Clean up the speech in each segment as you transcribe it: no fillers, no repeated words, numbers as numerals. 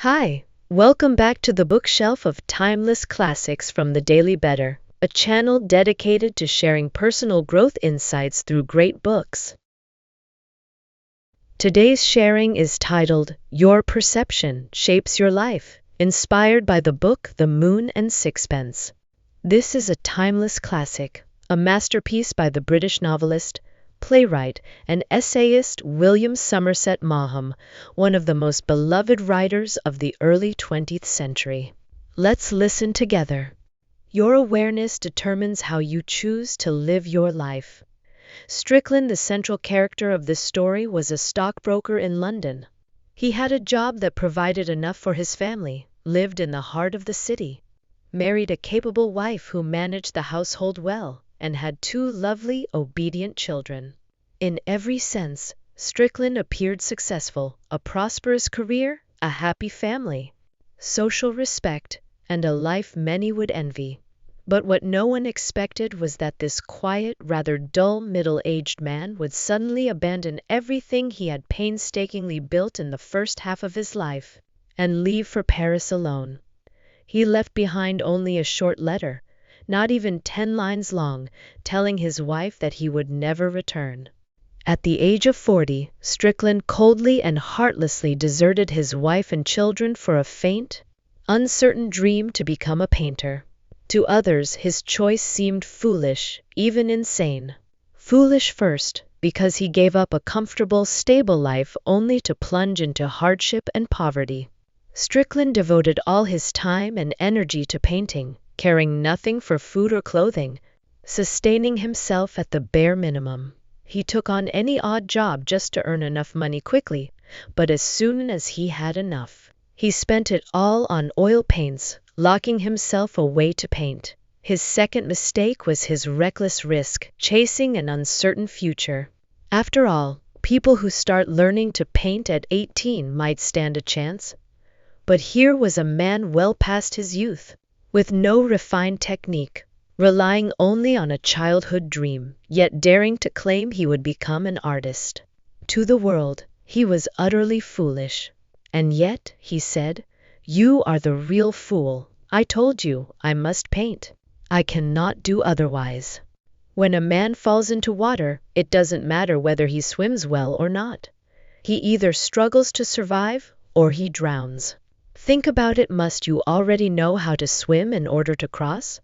Hi, welcome back to the bookshelf of timeless classics from the Daily Better, a channel dedicated to sharing personal growth insights through great books. Today's sharing is titled, Your Perception Shapes Your Life, inspired by the book The Moon and Sixpence. This is a timeless classic, a masterpiece by the British novelist, playwright, and essayist William Somerset Maugham, one of the most beloved writers of the early 20th century. Let's listen together. Your awareness determines how you choose to live your life. Strickland, the central character of this story, was a stockbroker in London. He had a job that provided enough for his family, lived in the heart of the city, married a capable wife who managed the household well, and had two lovely, obedient children. In every sense, Strickland appeared successful, a prosperous career, a happy family, social respect, and a life many would envy. But what no one expected was that this quiet, rather dull middle-aged man would suddenly abandon everything he had painstakingly built in the first half of his life, and leave for Paris alone. He left behind only a short letter, not even 10 lines long, telling his wife that he would never return. At the age of 40, Strickland coldly and heartlessly deserted his wife and children for a faint, uncertain dream to become a painter. To others, his choice seemed foolish, even insane. Foolish first, because he gave up a comfortable, stable life only to plunge into hardship and poverty. Strickland devoted all his time and energy to painting, caring nothing for food or clothing, sustaining himself at the bare minimum. He took on any odd job just to earn enough money quickly, but as soon as he had enough, he spent it all on oil paints, locking himself away to paint. His second mistake was his reckless risk, chasing an uncertain future. After all, people who start learning to paint at 18 might stand a chance. But here was a man well past his youth, with no refined technique, relying only on a childhood dream, yet daring to claim he would become an artist. To the world, he was utterly foolish. And yet, he said, "You are the real fool. I told you I must paint. I cannot do otherwise." When a man falls into water, it doesn't matter whether he swims well or not. He either struggles to survive or he drowns. Think about it. Must you already know how to swim in order to cross?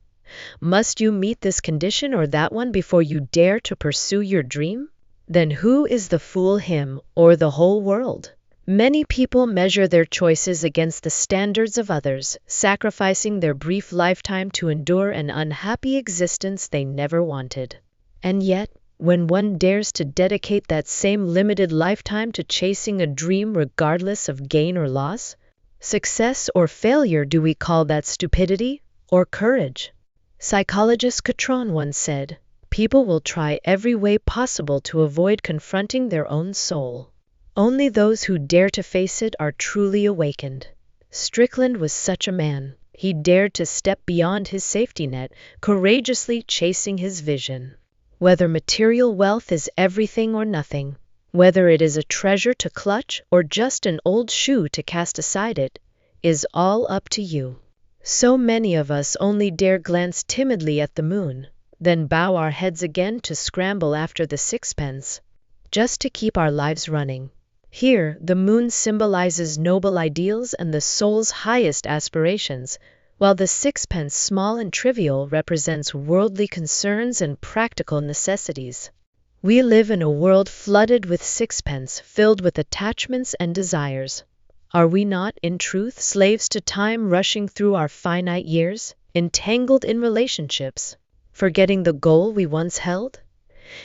Must you meet this condition or that one before you dare to pursue your dream? Then who is the fool, him or the whole world? Many people measure their choices against the standards of others, sacrificing their brief lifetime to endure an unhappy existence they never wanted. And yet, when one dares to dedicate that same limited lifetime to chasing a dream regardless of gain or loss, success or failure, do we call that stupidity or courage? Psychologist Catron once said, "People will try every way possible to avoid confronting their own soul. Only those who dare to face it are truly awakened." Strickland was such a man. He dared to step beyond his safety net, courageously chasing his vision. Whether material wealth is everything or nothing, whether it is a treasure to clutch or just an old shoe to cast aside, it is all up to you. So many of us only dare glance timidly at the moon, then bow our heads again to scramble after the sixpence, just to keep our lives running. Here, the moon symbolizes noble ideals and the soul's highest aspirations, while the sixpence, small and trivial, represents worldly concerns and practical necessities. We live in a world flooded with sixpence, filled with attachments and desires. Are we not, in truth, slaves to time, rushing through our finite years, entangled in relationships, forgetting the goal we once held?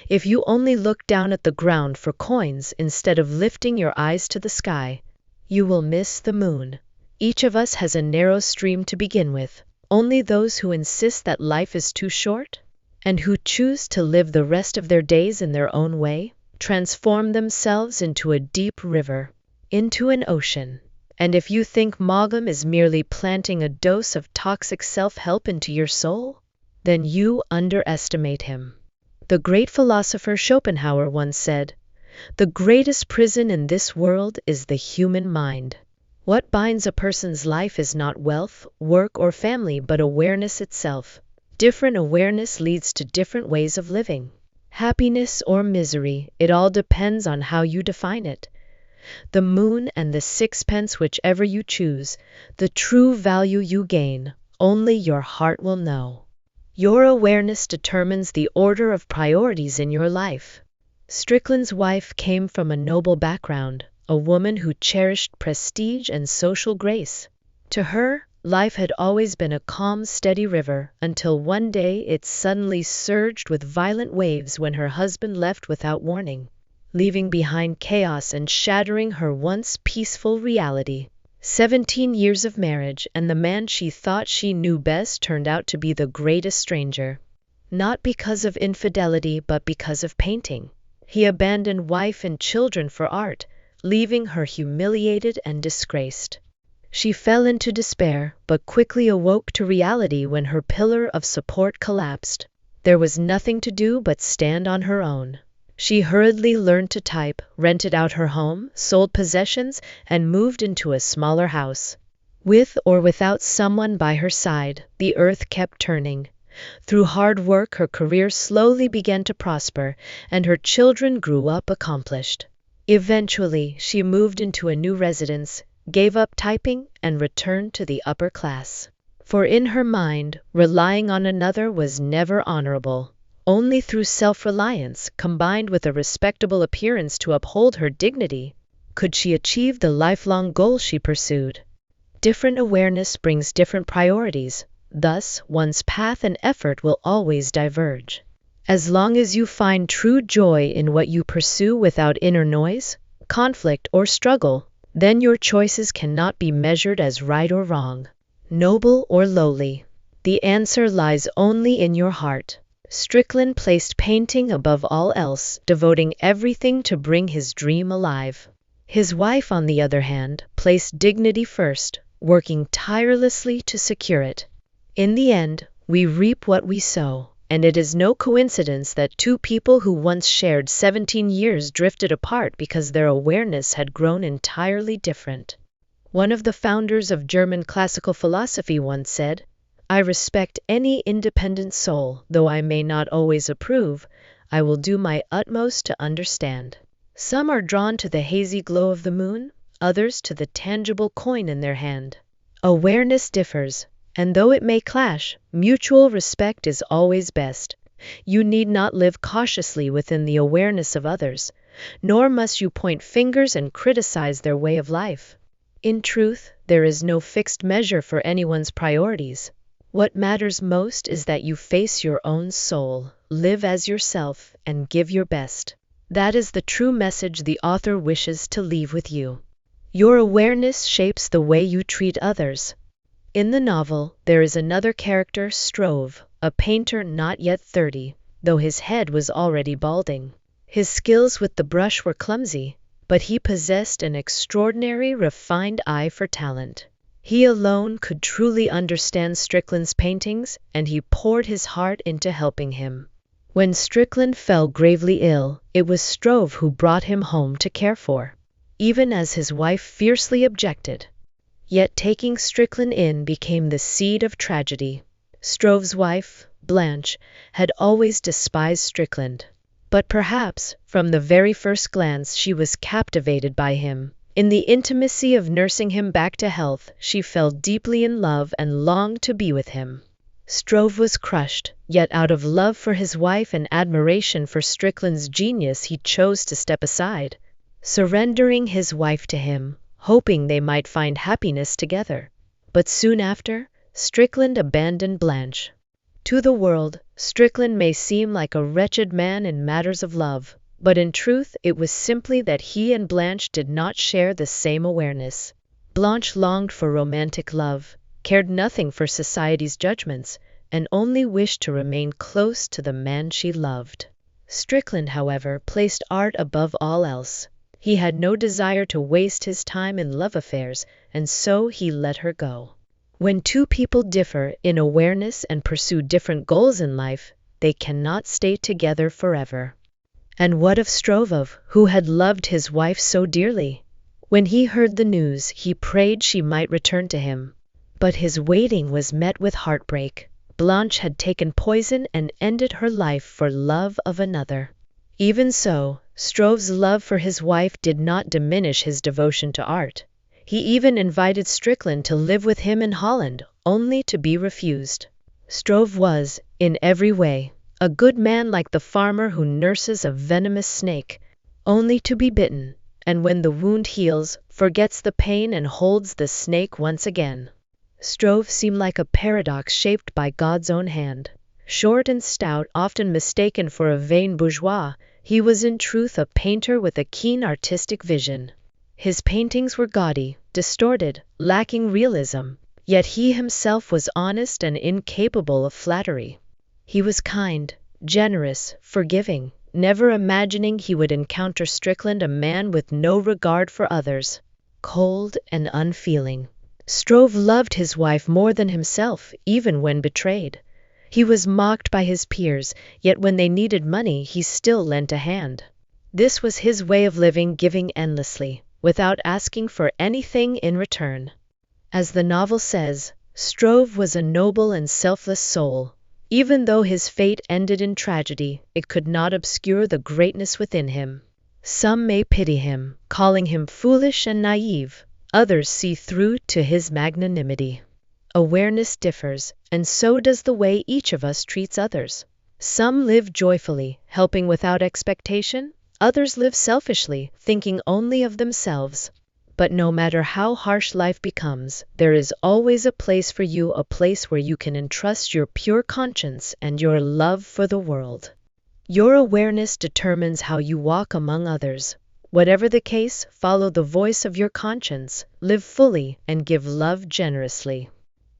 If you only look down at the ground for coins instead of lifting your eyes to the sky, you will miss the moon. Each of us has a narrow stream to begin with. Only those who insist that life is too short, and who choose to live the rest of their days in their own way, transform themselves into a deep river, into an ocean. And if you think Maugham is merely planting a dose of toxic self-help into your soul, then you underestimate him. The great philosopher Schopenhauer once said, "The greatest prison in this world is the human mind." What binds a person's life is not wealth, work, or family, but awareness itself. Different awareness leads to different ways of living. Happiness or misery, it all depends on how you define it. The moon and the sixpence, whichever you choose, the true value you gain, only your heart will know. Your awareness determines the order of priorities in your life. Strickland's wife came from a noble background, a woman who cherished prestige and social grace. To her, life had always been a calm, steady river, until one day it suddenly surged with violent waves when her husband left without warning, leaving behind chaos and shattering her once peaceful reality. 17 years of marriage, and the man she thought she knew best turned out to be the greatest stranger. Not because of infidelity, but because of painting. He abandoned wife and children for art, leaving her humiliated and disgraced. She fell into despair, but quickly awoke to reality when her pillar of support collapsed. There was nothing to do but stand on her own. She hurriedly learned to type, rented out her home, sold possessions, and moved into a smaller house. With or without someone by her side, the earth kept turning. Through hard work, her career slowly began to prosper, and her children grew up accomplished. Eventually, she moved into a new residence, gave up typing, and returned to the upper class. For in her mind, relying on another was never honorable. Only through self-reliance, combined with a respectable appearance to uphold her dignity, could she achieve the lifelong goal she pursued. Different awareness brings different priorities, thus one's path and effort will always diverge. As long as you find true joy in what you pursue without inner noise, conflict, or struggle, then your choices cannot be measured as right or wrong, noble or lowly. The answer lies only in your heart. Strickland placed painting above all else, devoting everything to bring his dream alive. His wife, on the other hand, placed dignity first, working tirelessly to secure it. In the end, we reap what we sow. And it is no coincidence that two people who once shared 17 years drifted apart because their awareness had grown entirely different. One of the founders of German classical philosophy once said, "I respect any independent soul, though I may not always approve, I will do my utmost to understand." Some are drawn to the hazy glow of the moon, others to the tangible coin in their hand. Awareness differs. And though it may clash, mutual respect is always best. You need not live cautiously within the awareness of others, nor must you point fingers and criticize their way of life. In truth, there is no fixed measure for anyone's priorities. What matters most is that you face your own soul, live as yourself, and give your best. That is the true message the author wishes to leave with you. Your awareness shapes the way you treat others. In the novel, there is another character, Struve, a painter not yet 30, though his head was already balding. His skills with the brush were clumsy, but he possessed an extraordinary, refined eye for talent. He alone could truly understand Strickland's paintings, and he poured his heart into helping him. When Strickland fell gravely ill, it was Struve who brought him home to care for, even as his wife fiercely objected. Yet taking Strickland in became the seed of tragedy. Struve's wife, Blanche, had always despised Strickland. But perhaps, from the very first glance, she was captivated by him. In the intimacy of nursing him back to health, she fell deeply in love and longed to be with him. Struve was crushed, yet out of love for his wife and admiration for Strickland's genius, he chose to step aside, surrendering his wife to him, hoping they might find happiness together. But soon after, Strickland abandoned Blanche. To the world, Strickland may seem like a wretched man in matters of love, but in truth it was simply that he and Blanche did not share the same awareness. Blanche longed for romantic love, cared nothing for society's judgments, and only wished to remain close to the man she loved. Strickland, however, placed art above all else. He had no desire to waste his time in love affairs, and so he let her go. When two people differ in awareness and pursue different goals in life, they cannot stay together forever. And what of Struve, who had loved his wife so dearly? When he heard the news, he prayed she might return to him. But his waiting was met with heartbreak. Blanche had taken poison and ended her life for love of another. Even so, Stroeve's love for his wife did not diminish his devotion to art. He even invited Strickland to live with him in Holland, only to be refused. Stroeve was, in every way, a good man, like the farmer who nurses a venomous snake, only to be bitten, and when the wound heals, forgets the pain and holds the snake once again. Stroeve seemed like a paradox shaped by God's own hand. Short and stout, often mistaken for a vain bourgeois, he was in truth a painter with a keen artistic vision. His paintings were gaudy, distorted, lacking realism, yet he himself was honest and incapable of flattery. He was kind, generous, forgiving, never imagining he would encounter Strickland, a man with no regard for others, cold and unfeeling. Stroeve loved his wife more than himself, even when betrayed. He was mocked by his peers, yet when they needed money, he still lent a hand. This was his way of living, giving endlessly, without asking for anything in return. As the novel says, Stroeve was a noble and selfless soul. Even though his fate ended in tragedy, it could not obscure the greatness within him. Some may pity him, calling him foolish and naive. Others see through to his magnanimity. Awareness differs, and so does the way each of us treats others. Some live joyfully, helping without expectation. Others live selfishly, thinking only of themselves. But no matter how harsh life becomes, there is always a place for you, a place where you can entrust your pure conscience and your love for the world. Your awareness determines how you walk among others. Whatever the case, follow the voice of your conscience, live fully, and give love generously.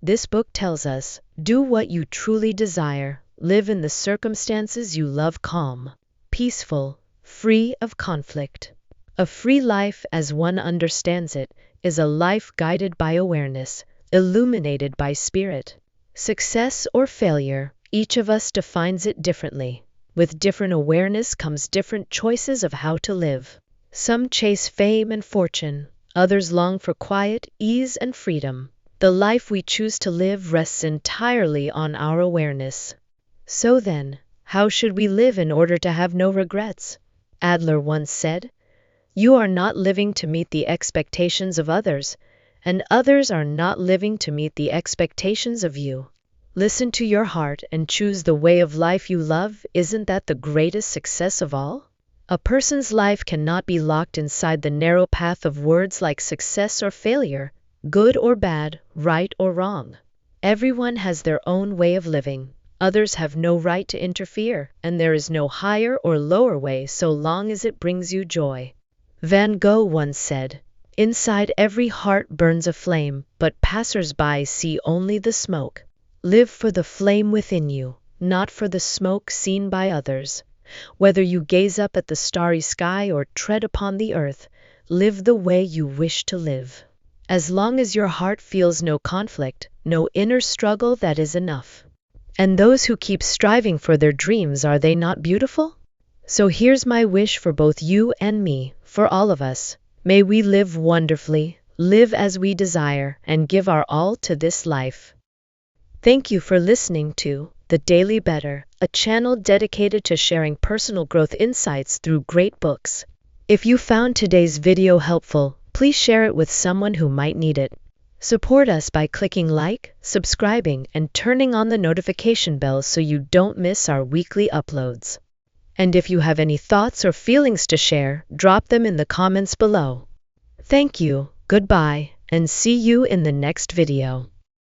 This book tells us, do what you truly desire, live in the circumstances you love, calm, peaceful, free of conflict. A free life, as one understands it, is a life guided by awareness, illuminated by spirit. Success or failure, each of us defines it differently. With different awareness comes different choices of how to live. Some chase fame and fortune, others long for quiet, ease, and freedom. The life we choose to live rests entirely on our awareness. So then, how should we live in order to have no regrets? Adler once said, "You are not living to meet the expectations of others, and others are not living to meet the expectations of you. Listen to your heart and choose the way of life you love. Isn't that the greatest success of all?" A person's life cannot be locked inside the narrow path of words like success or failure, good or bad, right or wrong. Everyone has their own way of living. Others have no right to interfere, and there is no higher or lower way so long as it brings you joy. Van Gogh once said, "Inside every heart burns a flame, but passers-by see only the smoke." Live for the flame within you, not for the smoke seen by others. Whether you gaze up at the starry sky or tread upon the earth, live the way you wish to live. As long as your heart feels no conflict, no inner struggle, that is enough. And those who keep striving for their dreams, are they not beautiful? So here's my wish for both you and me, for all of us. May we live wonderfully, live as we desire, and give our all to this life. Thank you for listening to The Daily Better, a channel dedicated to sharing personal growth insights through great books. If you found today's video helpful, please share it with someone who might need it. Support us by clicking like, subscribing, and turning on the notification bell so you don't miss our weekly uploads. And if you have any thoughts or feelings to share, drop them in the comments below. Thank you, goodbye, and see you in the next video.